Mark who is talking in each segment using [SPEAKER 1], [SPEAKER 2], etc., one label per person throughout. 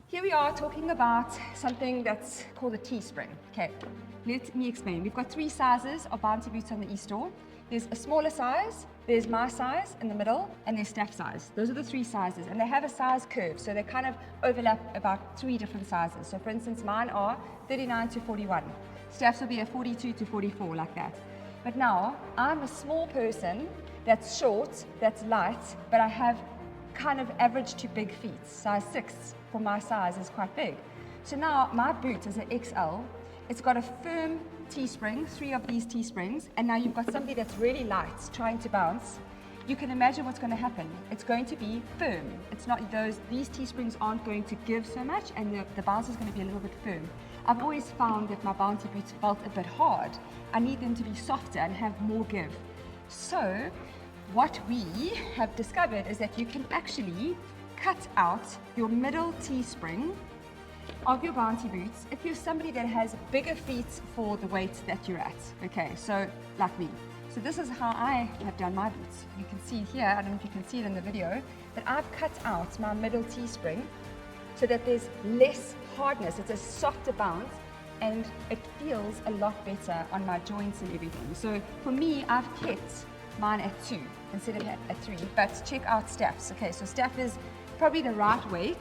[SPEAKER 1] Here we are talking about something that's called a teespring. Okay, let me explain. We've got 3 sizes of bounty boots on the e-store. There's a smaller size, there's my size in the middle, and there's Staf size. Those are the 3 sizes, and they have a size curve, so they kind of overlap about 3 different sizes. So for instance, mine are 39 to 41. Staf's will be a 42 to 44, like that. But now, I'm a small person that's short, that's light, but I have kind of average to big feet. Size 6 for my size is quite big. So now my boot is an XL. It's got a firm teespring, 3 of these teesprings, and now you've got somebody that's really light trying to bounce. You can imagine what's going to happen. It's going to be firm. It's not these teesprings aren't going to give so much, and the bounce is going to be a little bit firm. I've always found that my bounty boots felt a bit hard. I need them to be softer and have more give. So what we have discovered is that you can actually cut out your middle teespring of your bounty boots if you're somebody that has bigger feet for the weight that you're at. Okay, so like me. So this is how I have done my boots. You can see here, I don't know if you can see it in the video, but I've cut out my middle teespring so that there's less hardness. It's a softer bounce and it feels a lot better on my joints and everything. So for me, I've kept mine at 2 instead of at 3, but check out Staf's. Okay, so Staf is probably the right weight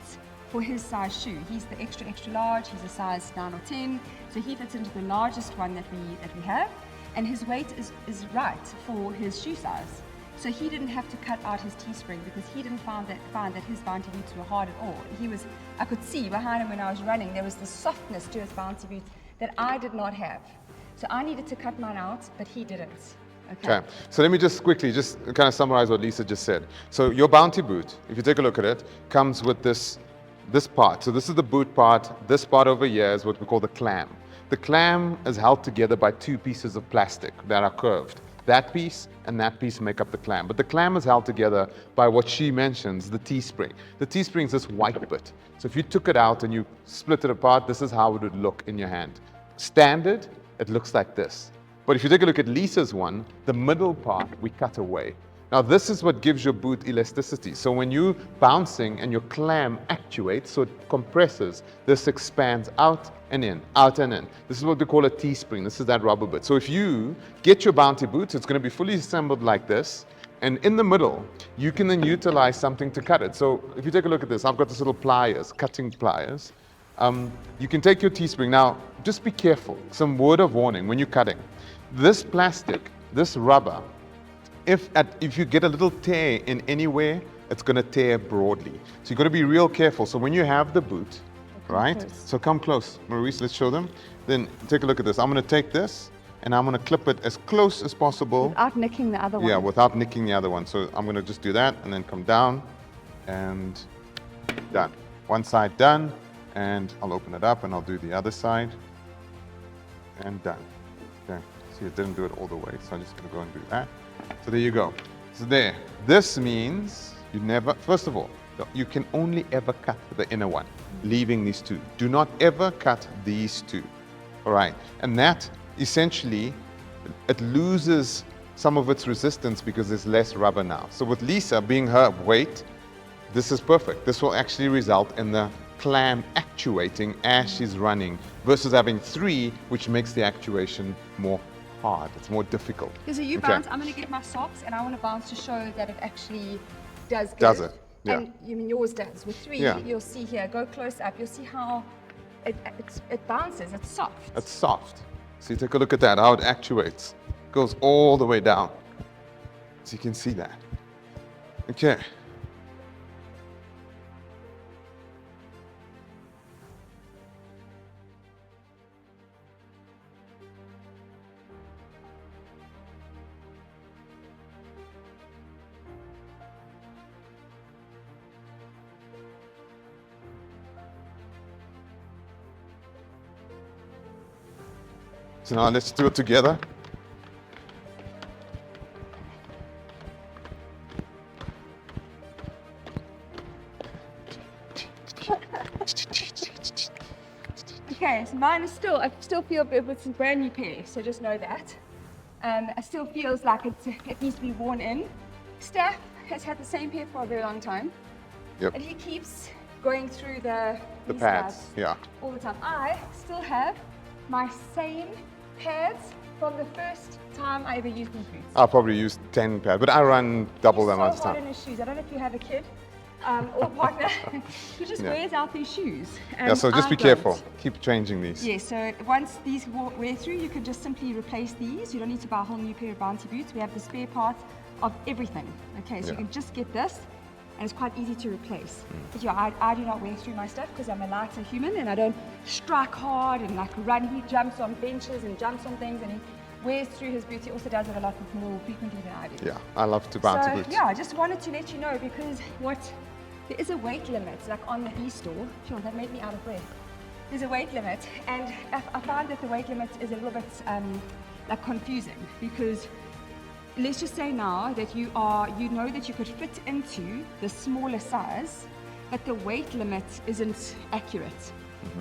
[SPEAKER 1] for his size shoe. He's the extra large, he's a size 9 or 10, so he fits into the largest one that we have, and his weight is right for his shoe size. So he didn't have to cut out his teespring because he didn't find that his bounty boots were hard at all. I could see behind him when I was running, there was this softness to his bounty boots that I did not have. So I needed to cut mine out, but he didn't. Okay.
[SPEAKER 2] So let me just quickly kind of summarize what Lisa just said. So your bounty boot, if you take a look at it, comes with this part. So this is the boot part. This part over here is what we call the clam. The clam is held together by 2 pieces of plastic that are curved. That piece and that piece make up the clam. But the clam is held together by what she mentions, the teespring. The teespring is this white bit. So if you took it out and you split it apart, this is how it would look in your hand. Standard, it looks like this. But if you take a look at Lisa's one, the middle part we cut away. Now this is what gives your boot elasticity. So when you're bouncing and your clam actuates, so it compresses, this expands out and in, out and in. This is what we call a teespring. This is that rubber bit. So if you get your bounty boots, it's going to be fully assembled like this. And in the middle, you can then utilize something to cut it. So if you take a look at this, I've got this little pliers, cutting pliers. You can take your teespring. Now, just be careful. Some word of warning when you're cutting. This plastic, this rubber, if you get a little tear in anywhere, it's going to tear broadly. So you've got to be real careful. So when you have the boot, right? Close. So come close, Maurice, let's show them. Then take a look at this. I'm going to take this and I'm going to clip it as close as possible.
[SPEAKER 1] Without nicking the other one.
[SPEAKER 2] Yeah, without nicking the other one. So I'm going to just do that and then come down and done. One side done, and I'll open it up and I'll do the other side and done. Okay, see, it didn't do it all the way, so I'm just going to go and do that. So there you go. So there. This means you never, first of all, you can only ever cut the inner one, leaving these 2. Do not ever cut these 2. All right. And that essentially, it loses some of its resistance because there's less rubber now. So with Lisa being her weight, this is perfect. This will actually result in the clam actuating as she's running versus having 3, which makes the actuation more hard. It's more difficult.
[SPEAKER 1] So you bounce, I'm going to get my socks and I want to bounce to show that it actually does good.
[SPEAKER 2] Does it? Yeah.
[SPEAKER 1] And you mean yours does. With 3, you'll see here, go close up, you'll see how it bounces, it's soft.
[SPEAKER 2] It's soft. See, take a look at that, how it actuates. It goes all the way down. So you can see that. Okay. So now let's do it together.
[SPEAKER 1] Okay, so mine is still, I still feel it's a brand new pair, so just know that. It still feels like it needs to be worn in. Staf has had the same pair for a very long time.
[SPEAKER 2] Yep.
[SPEAKER 1] And he keeps going through these
[SPEAKER 2] pads, yeah.
[SPEAKER 1] all the time. I still have my same pads from the first time I ever used these boots.
[SPEAKER 2] I'll probably use 10 pairs, but I run double the amount of
[SPEAKER 1] So hard
[SPEAKER 2] time.
[SPEAKER 1] in his shoes. I don't know if you have a kid or a partner who just wears out their shoes.
[SPEAKER 2] Yeah, so just
[SPEAKER 1] I
[SPEAKER 2] be
[SPEAKER 1] don't.
[SPEAKER 2] careful. Keep changing these.
[SPEAKER 1] Yeah, so once these wear through, you can just simply replace these. You don't need to buy a whole new pair of bounty boots. We have the spare parts of everything. Okay, so you can just get this, and it's quite easy to replace. But yeah, I do not wear through my stuff because I'm a lighter human and I don't strike hard and like run. He jumps on benches and jumps on things and he wears through his boots. He also does it a lot more frequently than I do.
[SPEAKER 2] Yeah, I love to bounty
[SPEAKER 1] So
[SPEAKER 2] boots.
[SPEAKER 1] yeah, I just wanted to let you know because there is a weight limit, like on the e-store. Sure, that made me out of breath. There's a weight limit, and I find that the weight limit is a little bit like confusing because let's just say now that you know that you could fit into the smaller size, but the weight limit isn't accurate.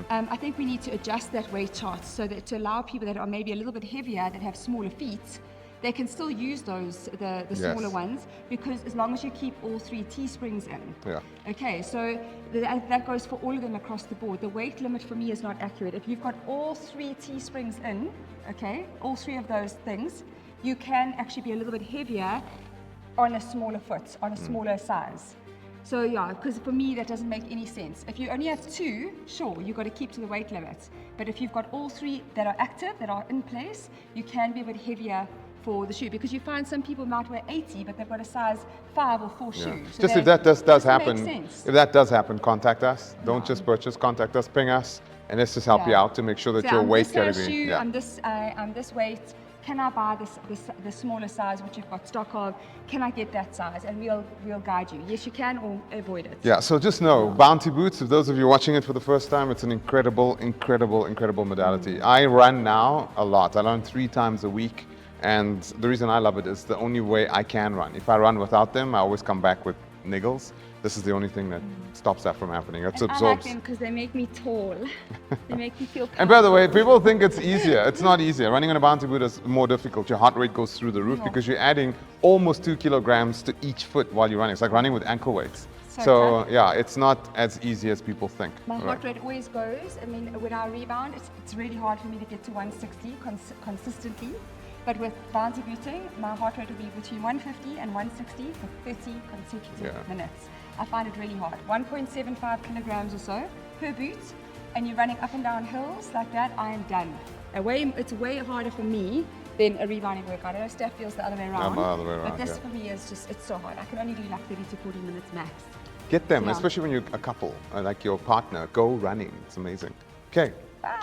[SPEAKER 1] I think we need to adjust that weight chart so that to allow people that are maybe a little bit heavier that have smaller feet, they can still use those the smaller ones because as long as you keep all 3 teesprings in.
[SPEAKER 2] Yeah.
[SPEAKER 1] Okay, so that goes for all of them across the board. The weight limit for me is not accurate. If you've got all 3 teesprings in, okay, all 3 of those things, you can actually be a little bit heavier on a smaller foot, on a smaller size. So yeah, because for me that doesn't make any sense. If you only have 2, sure, you've got to keep to the weight limit. But if you've got all 3 that are active, that are in place, you can be a bit heavier for the shoe because you find some people might wear 80 but they've got a size 5 or 4 shoe. So
[SPEAKER 2] Just if that does happen,
[SPEAKER 1] sense.
[SPEAKER 2] if that does happen, contact us. Don't just purchase, contact us, ping us, and let's just help you out to make sure that
[SPEAKER 1] So
[SPEAKER 2] your
[SPEAKER 1] I'm
[SPEAKER 2] weight
[SPEAKER 1] this size
[SPEAKER 2] category.
[SPEAKER 1] shoe, I'm this weight. Can I buy the smaller size which you've got stock of? Can I get that size? And we'll guide you. Yes, you can or avoid it.
[SPEAKER 2] Yeah, so just know, bounty boots, if those of you watching it for the first time, it's an incredible, incredible, incredible modality. I run now a lot. I run 3 times a week. And the reason I love it is the only way I can run. If I run without them, I always come back with niggles. This is the only thing that stops that from happening. It
[SPEAKER 1] And I like
[SPEAKER 2] absorbs.
[SPEAKER 1] them because they make me tall. They make me feel
[SPEAKER 2] And by the way, people think it's easier. It's not easier. Running on a bounty boot is more difficult. Your heart rate goes through the roof because you're adding almost 2 kilograms to each foot while you're running. It's like running with ankle weights. So yeah, it's not as easy as people think.
[SPEAKER 1] My heart rate always goes. I mean, when I rebound, it's really hard for me to get to 160 consistently. But with bounty booting, my heart rate will be between 150 and 160 for 30 consecutive minutes. I find it really hard. 1.75 kilograms or so per boot, and you're running up and down hills like that, I am done. It's way harder for me than a rebounding workout. I know Staf feels the other way around.
[SPEAKER 2] I'm the other way around,
[SPEAKER 1] but this for me is just, it's so hard. I can only do like 30 to 40 minutes max.
[SPEAKER 2] Get them, especially when you're a couple, like your partner. Go running. It's amazing. Okay.
[SPEAKER 1] Bye.